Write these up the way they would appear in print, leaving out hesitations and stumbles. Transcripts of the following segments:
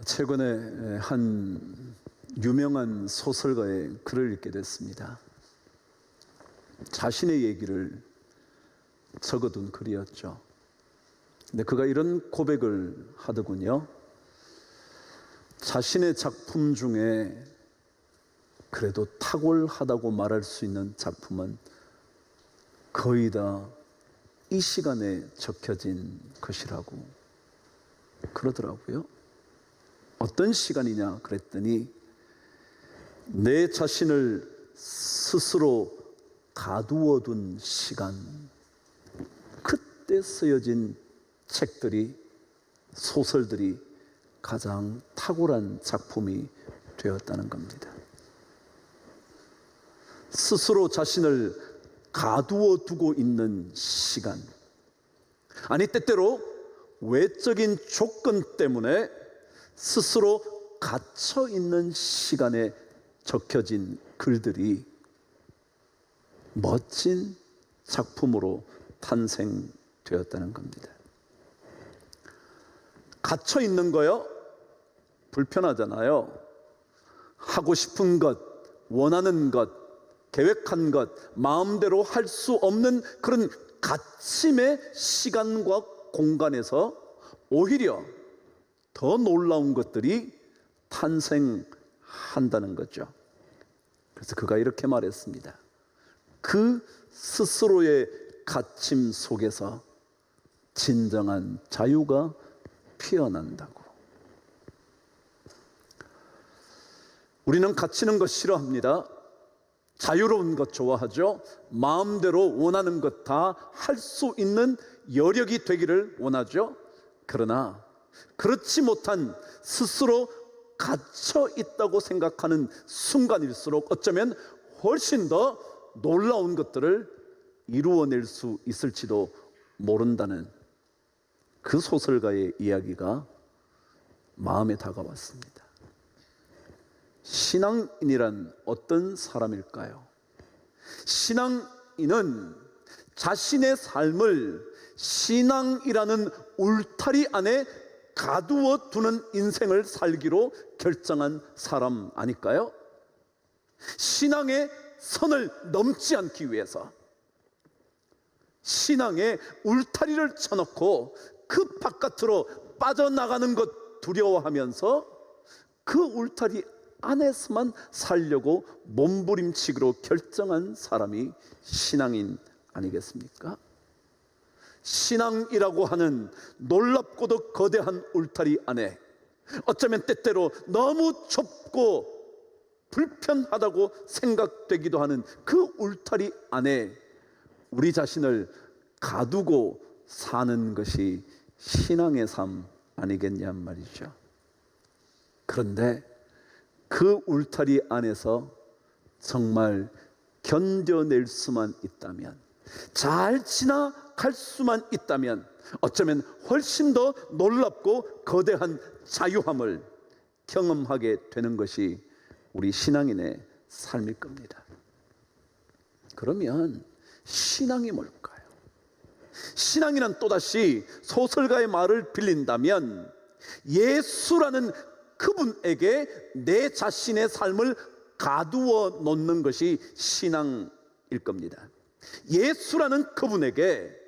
최근에 한 유명한 소설가의 글을 읽게 됐습니다. 자신의 얘기를 적어둔 글이었죠. 근데 그가 이런 고백을 하더군요. 자신의 작품 중에 그래도 탁월하다고 말할 수 있는 작품은 거의 다 이 시간에 적혀진 것이라고 그러더라고요. 어떤 시간이냐 그랬더니 내 자신을 스스로 가두어둔 시간, 그때 쓰여진 책들이, 소설들이 가장 탁월한 작품이 되었다는 겁니다. 스스로 자신을 가두어 두고 있는 시간, 아니 때때로 외적인 조건 때문에 스스로 갇혀 있는 시간에 적혀진 글들이 멋진 작품으로 탄생되었다는 겁니다. 갇혀 있는 거요? 불편하잖아요. 하고 싶은 것, 원하는 것, 계획한 것, 마음대로 할 수 없는 그런 갇힘의 시간과 공간에서 오히려 더 놀라운 것들이 탄생한다는 거죠. 그래서 그가 이렇게 말했습니다. 그 스스로의 갇힘 속에서 진정한 자유가 피어난다고. 우리는 갇히는 것 싫어합니다. 자유로운 것 좋아하죠. 마음대로 원하는 것 다 할 수 있는 여력이 되기를 원하죠. 그러나 그렇지 못한 스스로 갇혀 있다고 생각하는 순간일수록 어쩌면 훨씬 더 놀라운 것들을 이루어낼 수 있을지도 모른다는 그 소설가의 이야기가 마음에 다가왔습니다. 신앙인이란 어떤 사람일까요? 신앙인은 자신의 삶을 신앙이라는 울타리 안에 가두어 두는 인생을 살기로 결정한 사람 아닐까요? 신앙의 선을 넘지 않기 위해서 신앙의 울타리를 쳐놓고 그 바깥으로 빠져나가는 것 두려워하면서 그 울타리 안에서만 살려고 몸부림치기로 결정한 사람이 신앙인 아니겠습니까? 신앙이라고 하는 놀랍고도 거대한 울타리 안에 어쩌면 때때로 너무 좁고 불편하다고 생각되기도 하는 그 울타리 안에 우리 자신을 가두고 사는 것이 신앙의 삶 아니겠냔 말이죠. 그런데 그 울타리 안에서 정말 견뎌낼 수만 있다면, 잘 지나갈 수만 있다면 어쩌면 훨씬 더 놀랍고 거대한 자유함을 경험하게 되는 것이 우리 신앙인의 삶일 겁니다. 그러면 신앙이 뭘까요? 신앙이란 또다시 소설가의 말을 빌린다면 예수라는 그분에게 내 자신의 삶을 가두어 놓는 것이 신앙일 겁니다. 예수라는 그분에게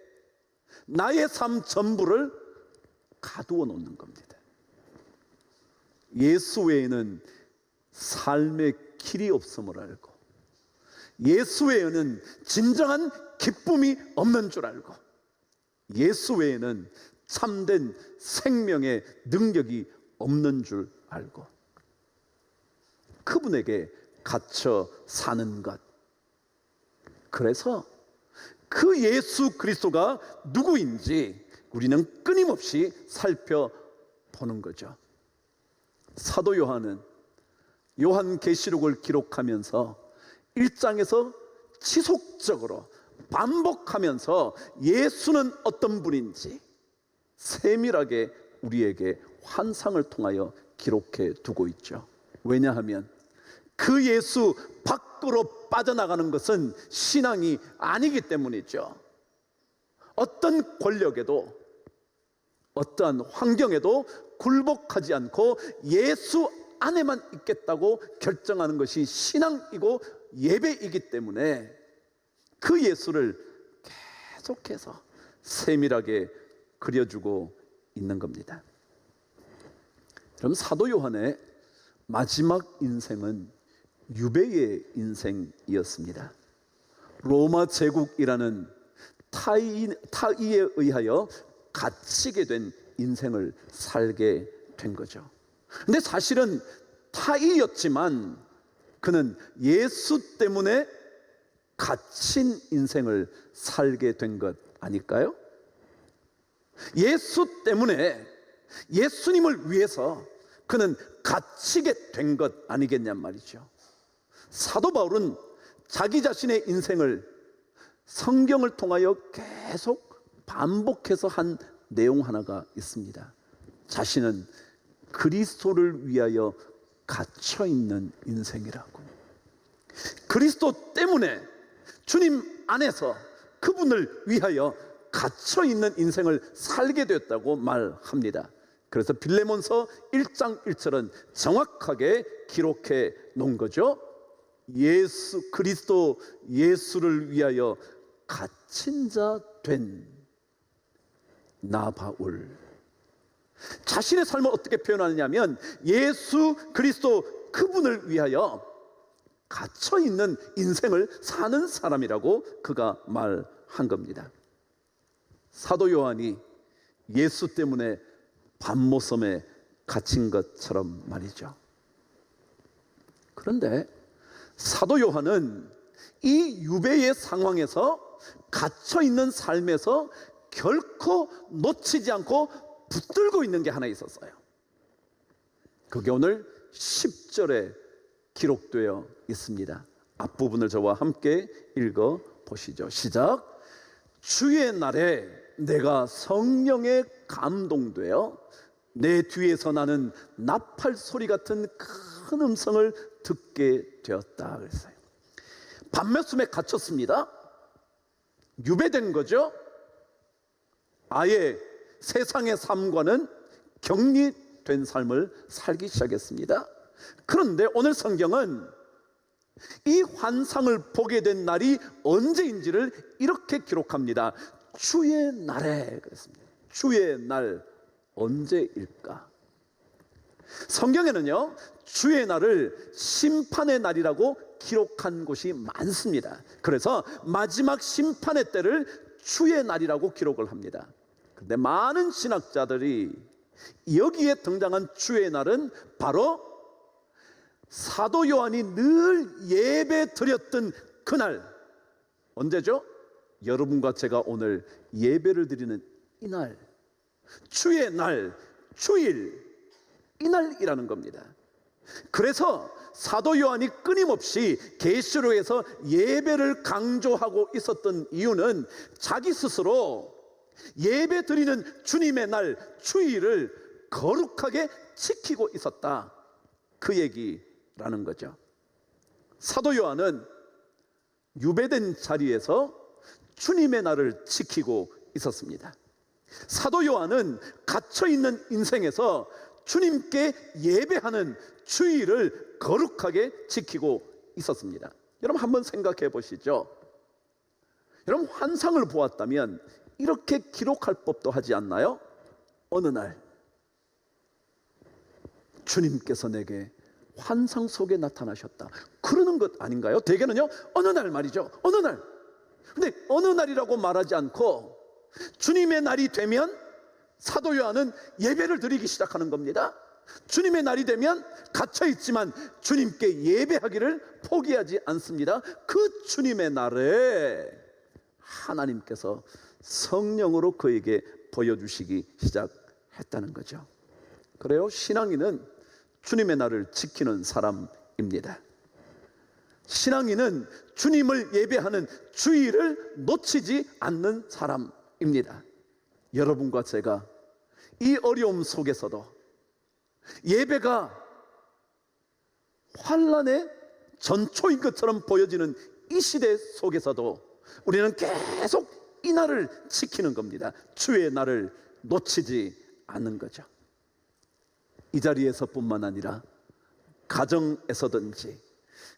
나의 삶 전부를 가두어 놓는 겁니다. 예수 외에는 삶의 길이 없음을 알고, 예수 외에는 진정한 기쁨이 없는 줄 알고, 예수 외에는 참된 생명의 능력이 없는 줄 알고, 그분에게 갇혀 사는 것. 그래서 그 예수 그리스도가 누구인지 우리는 끊임없이 살펴보는 거죠. 사도 요한은 요한계시록을 기록하면서 1장에서 지속적으로 반복하면서 예수는 어떤 분인지 세밀하게 우리에게 환상을 통하여 기록해 두고 있죠. 왜냐하면 그 예수 밖으로 빠져나가는 것은 신앙이 아니기 때문이죠. 어떤 권력에도 어떠한 환경에도 굴복하지 않고 예수 안에만 있겠다고 결정하는 것이 신앙이고 예배이기 때문에 그 예수를 계속해서 세밀하게 그려주고 있는 겁니다. 그럼 사도 요한의 마지막 인생은 유배의 인생이었습니다. 로마 제국이라는 타의에 의하여 갇히게 된 인생을 살게 된 거죠. 근데 사실은 타의였지만 그는 예수 때문에 갇힌 인생을 살게 된 것 아닐까요? 예수 때문에, 예수님을 위해서 그는 갇히게 된 것 아니겠냔 말이죠. 사도 바울은 자기 자신의 인생을 성경을 통하여 계속 반복해서 한 내용 하나가 있습니다. 자신은 그리스도를 위하여 갇혀 있는 인생이라고. 그리스도 때문에 주님 안에서 그분을 위하여 갇혀 있는 인생을 살게 됐다고 말합니다. 그래서 빌레몬서 1장 1절은 정확하게 기록해 놓은 거죠. 예수 그리스도 예수를 위하여 갇힌 자 된 나 바울. 자신의 삶을 어떻게 표현하느냐면 예수 그리스도 그분을 위하여 갇혀 있는 인생을 사는 사람이라고 그가 말한 겁니다. 사도 요한이 예수 때문에 밤모섬에 갇힌 것처럼 말이죠. 그런데 사도 요한은 이 유배의 상황에서 갇혀 있는 삶에서 결코 놓치지 않고 붙들고 있는 게 하나 있었어요. 그게 오늘 10절에 기록되어 있습니다. 앞부분을 저와 함께 읽어 보시죠. 시작. 주의 날에 내가 성령에 감동되어 내 뒤에서 나는 나팔 소리 같은 큰 음성을 듣게 되었다 그랬어요. 밤매숨에 갇혔습니다. 유배된 거죠. 아예 세상의 삶과는 격리된 삶을 살기 시작했습니다. 그런데 오늘 성경은 이 환상을 보게 된 날이 언제인지를 이렇게 기록합니다. 주의 날에 그랬습니다. 주의 날 언제일까? 성경에는요 주의 날을 심판의 날이라고 기록한 곳이 많습니다. 그래서 마지막 심판의 때를 주의 날이라고 기록을 합니다. 그런데 많은 신학자들이 여기에 등장한 주의 날은 바로 사도 요한이 늘 예배 드렸던 그날, 언제죠? 여러분과 제가 오늘 예배를 드리는 이날, 주의 날, 주일, 이날이라는 겁니다. 그래서 사도 요한이 끊임없이 계시록에서 예배를 강조하고 있었던 이유는 자기 스스로 예배 드리는 주님의 날, 주일을 거룩하게 지키고 있었다, 그 얘기라는 거죠. 사도 요한은 유배된 자리에서 주님의 날을 지키고 있었습니다. 사도 요한은 갇혀있는 인생에서 주님께 예배하는 주일을 거룩하게 지키고 있었습니다. 여러분 한번 생각해 보시죠. 여러분 환상을 보았다면 이렇게 기록할 법도 하지 않나요? 어느 날 주님께서 내게 환상 속에 나타나셨다, 그러는 것 아닌가요? 대개는요 어느 날 말이죠. 어느 날. 근데 어느 날이라고 말하지 않고 주님의 날이 되면 사도 요한은 예배를 드리기 시작하는 겁니다. 주님의 날이 되면 갇혀있지만 주님께 예배하기를 포기하지 않습니다. 그 주님의 날에 하나님께서 성령으로 그에게 보여주시기 시작했다는 거죠. 그래요, 신앙인은 주님의 날을 지키는 사람입니다. 신앙인은 주님을 예배하는 주일을 놓치지 않는 사람입니다. 여러분과 제가 이 어려움 속에서도 예배가 환란의 전초인 것처럼 보여지는 이 시대 속에서도 우리는 계속 이 날을 지키는 겁니다. 주의 날을 놓치지 않는 거죠. 이 자리에서뿐만 아니라 가정에서든지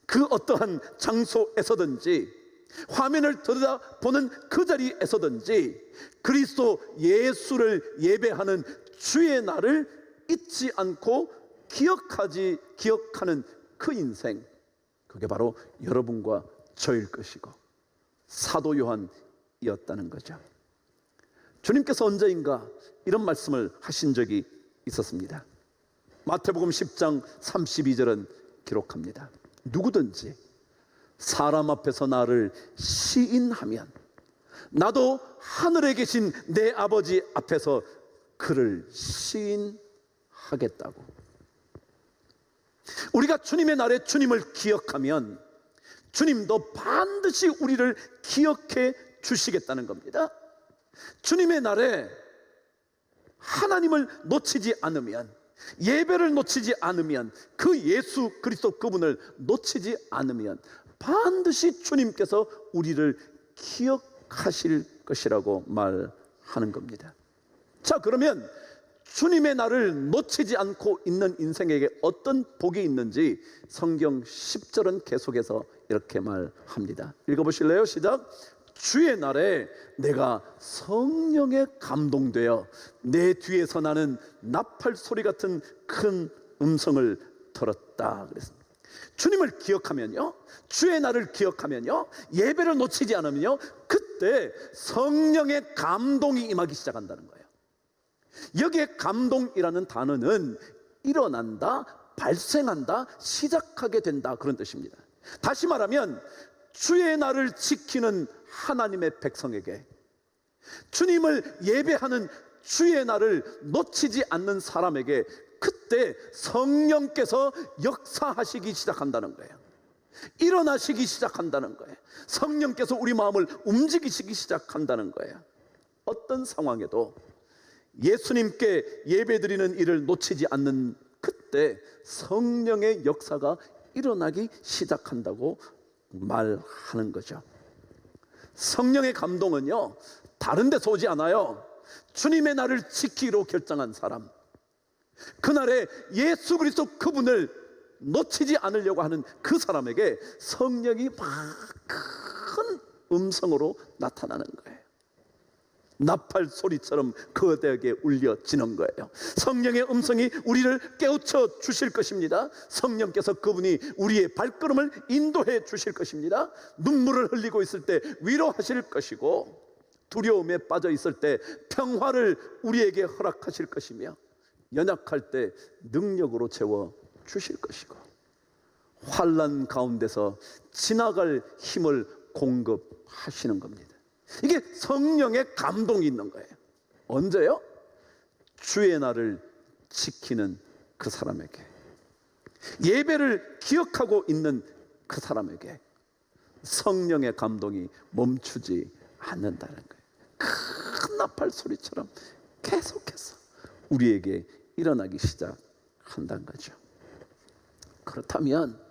그 어떠한 장소에서든지 화면을 들여다보는 그 자리에서든지 그리스도 예수를 예배하는 주의 날을 잊지 않고 기억하는 그 인생, 그게 바로 여러분과 저일 것이고 사도 요한이었다는 거죠. 주님께서 언제인가 이런 말씀을 하신 적이 있었습니다. 마태복음 10장 32절은 기록합니다. 누구든지 사람 앞에서 나를 시인하면 나도 하늘에 계신 내 아버지 앞에서 그를 시인하겠다고. 우리가 주님의 날에 주님을 기억하면 주님도 반드시 우리를 기억해 주시겠다는 겁니다. 주님의 날에 하나님을 놓치지 않으면, 예배를 놓치지 않으면, 그 예수 그리스도 그분을 놓치지 않으면 반드시 주님께서 우리를 기억하실 것이라고 말하는 겁니다. 자, 그러면 주님의 날을 놓치지 않고 있는 인생에게 어떤 복이 있는지 성경 10절은 계속해서 이렇게 말합니다. 읽어보실래요? 시작. 주의 날에 내가 성령에 감동되어 내 뒤에서 나는 나팔 소리 같은 큰 음성을 들었다 그랬습니다. 주님을 기억하면요, 주의 날을 기억하면요, 예배를 놓치지 않으면요, 그때 성령의 감동이 임하기 시작한다는 거예요. 여기에 감동이라는 단어는 일어난다, 발생한다, 시작하게 된다, 그런 뜻입니다. 다시 말하면 주의 날을 지키는 하나님의 백성에게, 주님을 예배하는 주의 날을 놓치지 않는 사람에게 그때 성령께서 역사하시기 시작한다는 거예요. 일어나시기 시작한다는 거예요. 성령께서 우리 마음을 움직이시기 시작한다는 거예요. 어떤 상황에도 예수님께 예배드리는 일을 놓치지 않는 그때 성령의 역사가 일어나기 시작한다고 말하는 거죠. 성령의 감동은요, 다른 데서 오지 않아요. 주님의 날을 지키기로 결정한 사람, 그날에 예수 그리스도 그분을 놓치지 않으려고 하는 그 사람에게 성령이 막 큰 음성으로 나타나는 거예요. 나팔 소리처럼 그대에게 울려지는 거예요. 성령의 음성이 우리를 깨우쳐 주실 것입니다. 성령께서 그분이 우리의 발걸음을 인도해 주실 것입니다. 눈물을 흘리고 있을 때 위로하실 것이고, 두려움에 빠져 있을 때 평화를 우리에게 허락하실 것이며, 연약할 때 능력으로 채워 주실 것이고, 환난 가운데서 지나갈 힘을 공급하시는 겁니다. 이게 성령의 감동이 있는 거예요. 언제요? 주의 날을 지키는 그 사람에게, 예배를 기억하고 있는 그 사람에게 성령의 감동이 멈추지 않는다는 거예요. 큰 나팔 소리처럼 계속해서 우리에게 일어나기 시작한다는 거죠. 그렇다면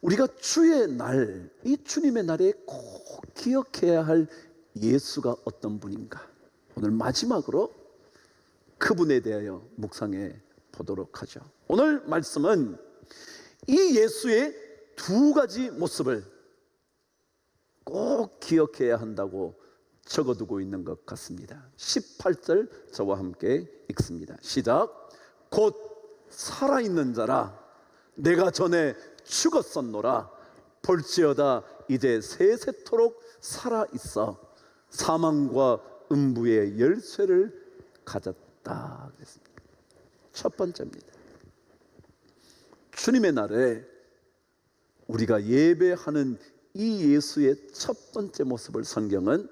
우리가 주의 날, 이 주님의 날에 꼭 기억해야 할 예수가 어떤 분인가, 오늘 마지막으로 그분에 대하여 묵상해 보도록 하죠. 오늘 말씀은 이 예수의 두 가지 모습을 꼭 기억해야 한다고 적어두고 있는 것 같습니다. 18절 저와 함께 읽습니다. 시작. 곧 살아있는 자라 내가 전에 죽었었노라 볼지어다 이제 세세토록 살아있어 사망과 음부의 열쇠를 가졌다 그랬습니다. 첫 번째입니다. 주님의 날에 우리가 예배하는 이 예수의 첫 번째 모습을 성경은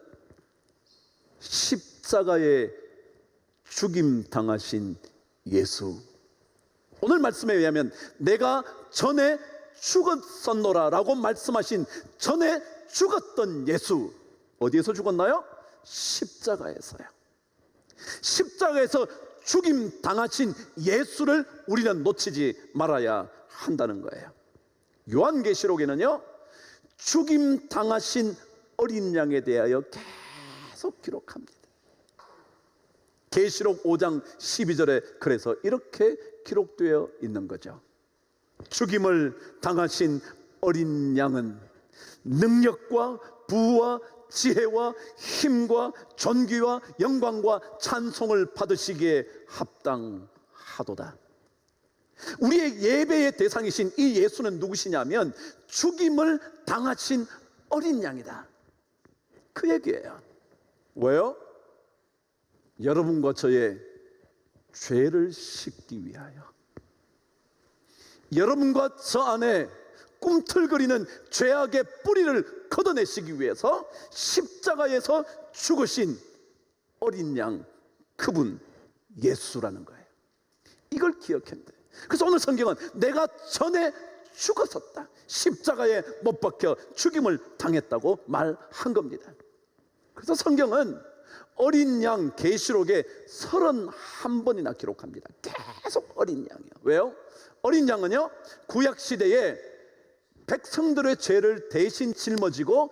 십자가에 죽임 당하신 예수, 오늘 말씀에 의하면 내가 전에 죽었었노라 라고 말씀하신 전에 죽었던 예수, 어디에서 죽었나요? 십자가에서요. 십자가에서 죽임 당하신 예수를 우리는 놓치지 말아야 한다는 거예요. 요한계시록에는요, 죽임 당하신 어린 양에 대하여 계속 기록합니다. 계시록 5장 12절에 그래서 이렇게 기록되어 있는 거죠. 죽임을 당하신 어린 양은 능력과 부와 지혜와 힘과 존귀와 영광과 찬송을 받으시기에 합당하도다. 우리의 예배의 대상이신 이 예수는 누구시냐면 죽임을 당하신 어린 양이다, 그 얘기예요. 왜요? 여러분과 저의 죄를 씻기 위하여, 여러분과 저 안에 꿈틀거리는 죄악의 뿌리를 걷어내시기 위해서 십자가에서 죽으신 어린 양, 그분 예수라는 거예요. 이걸 기억해야 돼. 그래서 오늘 성경은 내가 전에 죽었었다, 십자가에 못 박혀 죽임을 당했다고 말한 겁니다. 그래서 성경은 어린 양 계시록에 31번이나 기록합니다. 계속 어린 양이에요. 왜요? 어린 양은요, 구약 시대에 백성들의 죄를 대신 짊어지고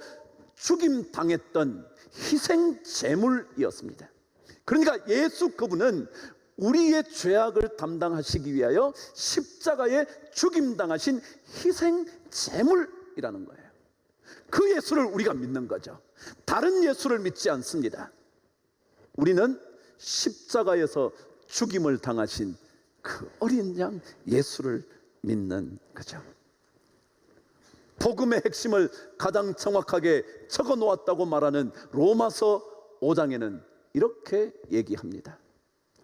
죽임 당했던 희생 제물이었습니다. 그러니까 예수 그분은 우리의 죄악을 담당하시기 위하여 십자가에 죽임 당하신 희생 제물이라는 거예요. 그 예수를 우리가 믿는 거죠. 다른 예수를 믿지 않습니다. 우리는 십자가에서 죽임을 당하신 그 어린 양 예수를 믿는 거죠. 복음의 핵심을 가장 정확하게 적어 놓았다고 말하는 로마서 5장에는 이렇게 얘기합니다.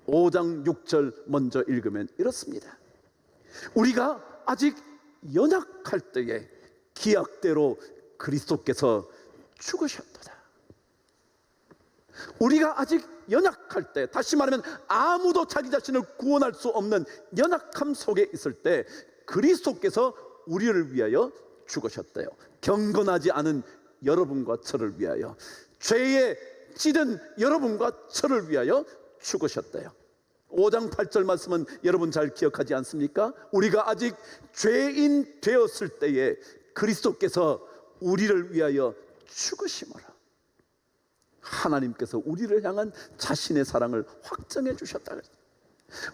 5장 6절 먼저 읽으면 이렇습니다. 우리가 아직 연약할 때에 기약대로 그리스도께서 죽으셨도다. 우리가 아직 연약할 때, 다시 말하면 아무도 자기 자신을 구원할 수 없는 연약함 속에 있을 때 그리스도께서 우리를 위하여 죽으셨대요. 경건하지 않은 여러분과 저를 위하여, 죄에 찌든 여러분과 저를 위하여 죽으셨대요. 5장 8절 말씀은 여러분 잘 기억하지 않습니까? 우리가 아직 죄인 되었을 때에 그리스도께서 우리를 위하여 죽으심으로 하나님께서 우리를 향한 자신의 사랑을 확정해 주셨다.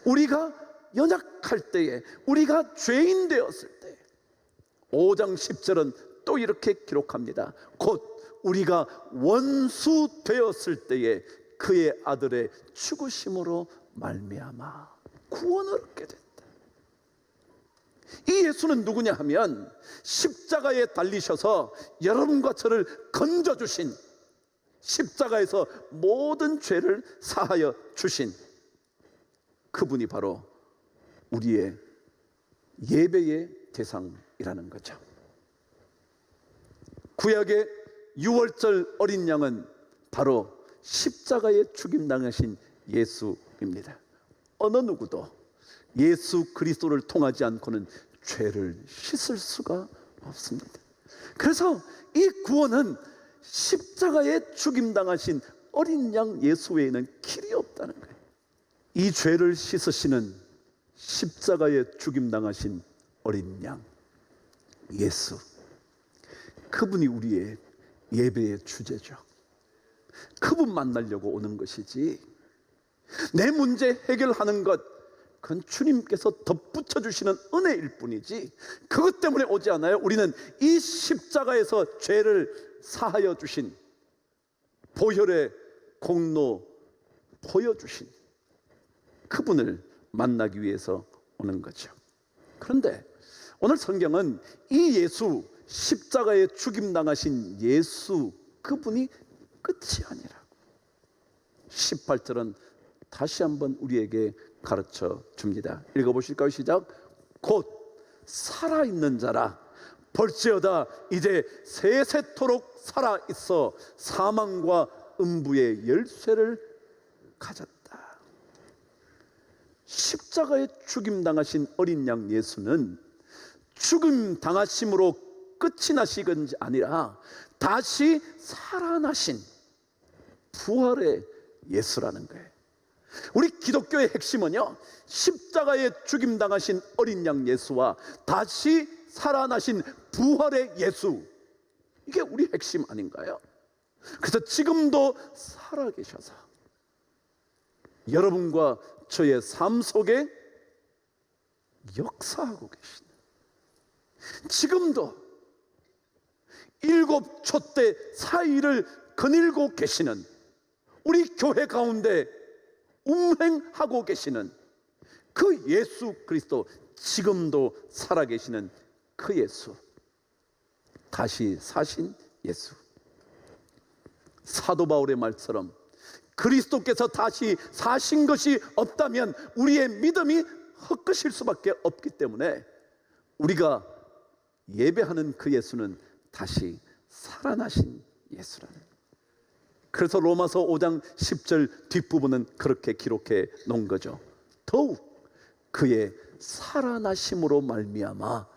우리가 연약할 때에, 우리가 죄인 되었을 때, 5장 10절은 또 이렇게 기록합니다. 곧 우리가 원수 되었을 때에 그의 아들의 죽으심으로 말미암아 구원을 얻게 됐다. 이 예수는 누구냐 하면 십자가에 달리셔서 여러분과 저를 건져주신, 십자가에서 모든 죄를 사하여 주신 그분이 바로 우리의 예배의 대상이라는 거죠. 구약의 6월절 어린 양은 바로 십자가에 죽임당하신 예수입니다. 어느 누구도 예수 그리스도를 통하지 않고는 죄를 씻을 수가 없습니다. 그래서 이 구원은 십자가에 죽임당하신 어린 양 예수 외에는 길이 없다는 거예요. 이 죄를 씻으시는 십자가에 죽임당하신 어린 양 예수, 그분이 우리의 예배의 주제죠. 그분 만나려고 오는 것이지, 내 문제 해결하는 것, 그건 주님께서 덧붙여 주시는 은혜일 뿐이지 그것 때문에 오지 않아요. 우리는 이 십자가에서 죄를 사하여 주신, 보혈의 공로 보여주신 그분을 만나기 위해서 오는 거죠. 그런데 오늘 성경은 이 예수, 십자가에 죽임당하신 예수, 그분이 끝이 아니라고 18절은 다시 한번 우리에게 가르쳐 줍니다. 읽어보실까요? 시작. 곧 살아있는 자라 벌지어다 이제 세세토록 살아있어 사망과 음부의 열쇠를 가졌다. 십자가에 죽임당하신 어린 양 예수는 죽임 당하심으로 끝이 나신 것이 아니라 다시 살아나신 부활의 예수라는 거예요. 우리 기독교의 핵심은요, 십자가에 죽임당하신 어린 양 예수와 다시 살아나신 부활의 예수, 이게 우리 핵심 아닌가요? 그래서 지금도 살아계셔서 여러분과 저의 삶 속에 역사하고 계시는, 지금도 일곱 촛대 사이를 거닐고 계시는, 우리 교회 가운데 운행하고 계시는 그 예수 그리스도, 지금도 살아계시는 그 예수, 다시 사신 예수. 사도 바울의 말처럼 그리스도께서 다시 사신 것이 없다면 우리의 믿음이 헛것일 수밖에 없기 때문에 우리가 예배하는 그 예수는 다시 살아나신 예수라는. 그래서 로마서 5장 10절 뒷부분은 그렇게 기록해 놓은 거죠. 더욱 그의 살아나심으로 말미암아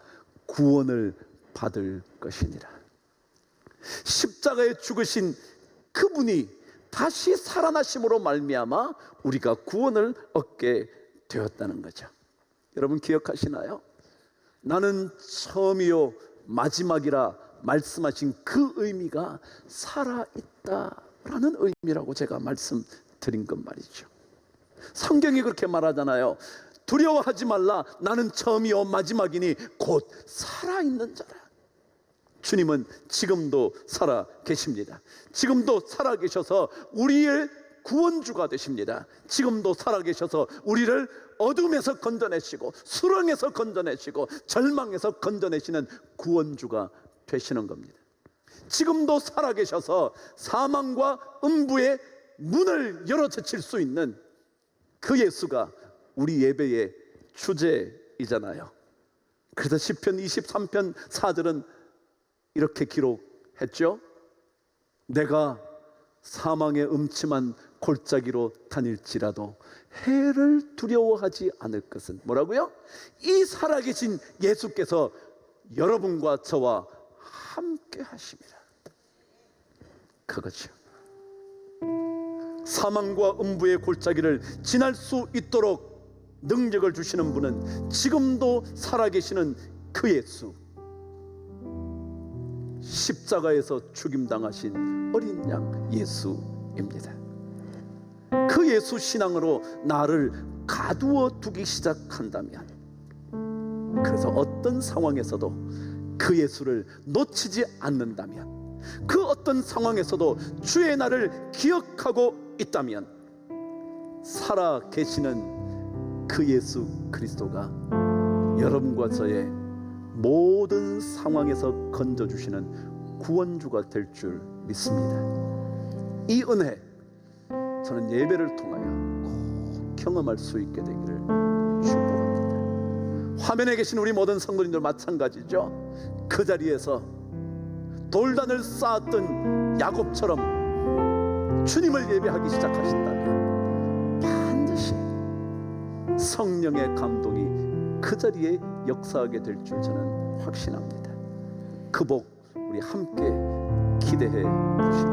구원을 받을 것이니라. 십자가에 죽으신 그분이 다시 살아나심으로 말미암아 우리가 구원을 얻게 되었다는 거죠. 여러분 기억하시나요? 나는 처음이요 마지막이라 말씀하신 그 의미가 살아있다라는 의미라고 제가 말씀드린 것 말이죠. 성경이 그렇게 말하잖아요. 두려워하지 말라, 나는 처음이요 마지막이니 곧 살아있는 자라. 주님은 지금도 살아 계십니다. 지금도 살아 계셔서 우리의 구원주가 되십니다. 지금도 살아 계셔서 우리를 어둠에서 건져내시고 수렁에서 건져내시고 절망에서 건져내시는 구원주가 되시는 겁니다. 지금도 살아 계셔서 사망과 음부의 문을 열어젖힐 수 있는 그 예수가 우리 예배의 주제이잖아요. 그래서 시편 23편 4절은 이렇게 기록했죠. 내가 사망의 음침한 골짜기로 다닐지라도 해를 두려워하지 않을 것은, 뭐라고요? 이 살아계신 예수께서 여러분과 저와 함께 하십니다. 그거죠. 사망과 음부의 골짜기를 지날 수 있도록 능력을 주시는 분은 지금도 살아계시는 그 예수, 십자가에서 죽임당하신 어린 양 예수입니다. 그 예수 신앙으로 나를 가두어 두기 시작한다면, 그래서 어떤 상황에서도 그 예수를 놓치지 않는다면, 그 어떤 상황에서도 주의 나를 기억하고 있다면, 살아 계시는 그 예수 그리스도가 여러분과 저의 모든 상황에서 건져주시는 구원주가 될 줄 믿습니다. 이 은혜 저는 예배를 통하여 꼭 경험할 수 있게 되기를 축복합니다. 화면에 계신 우리 모든 성도님들 마찬가지죠. 그 자리에서 돌단을 쌓았던 야곱처럼 주님을 예배하기 시작하신다면 반드시 성령의 감동이 그 자리에 역사하게 될 줄 저는 확신합니다. 그 복 우리 함께 기대해 보십시오.